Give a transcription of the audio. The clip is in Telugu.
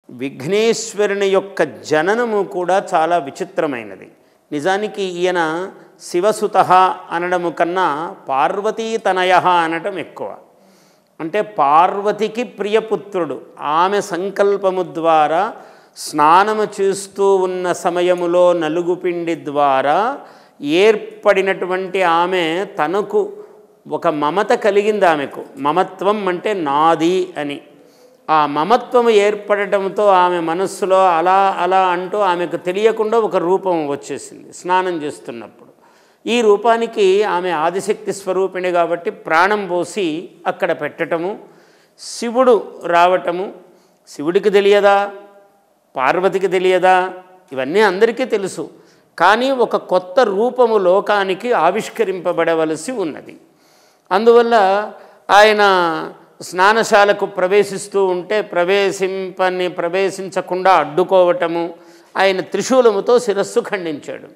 విఘ్నేశ్వరుని యొక్క జననము కూడా చాలా విచిత్రమైనది. నిజానికి ఈయన శివసుత అనడము కన్నా పార్వతీతనయ అనటం ఎక్కువ. అంటే పార్వతికి ప్రియపుత్రుడు. ఆమె సంకల్పము ద్వారా స్నానము చేస్తూ ఉన్న సమయములో నలుగుపిండి ద్వారా ఏర్పడినటువంటి ఆమె తనకు ఒక మమత కలిగింది. ఆమెకు మమత్వం అంటే నాది అని. ఆ మమత్వము ఏర్పడటంతో ఆమె మనస్సులో అలా అలా అంటూ ఆమెకు తెలియకుండా ఒక రూపం వచ్చేసింది స్నానం చేస్తున్నప్పుడు. ఈ రూపానికి ఆమె ఆదిశక్తి స్వరూపిణి కాబట్టి ప్రాణం పోసి అక్కడ పెట్టటము, శివుడు రావటము. శివుడికి తెలియదా, పార్వతికి తెలియదా? ఇవన్నీ అందరికీ తెలుసు. కానీ ఒక కొత్త రూపము లోకానికి ఆవిష్కరింపబడవలసి ఉన్నది. అందువల్ల ఆయన స్నానశాలకు ప్రవేశిస్తూ ఉంటే ప్రవేశించకుండా అడ్డుకోవటము, ఆయన త్రిశూలముతో శిరస్సు ఖండించాడు.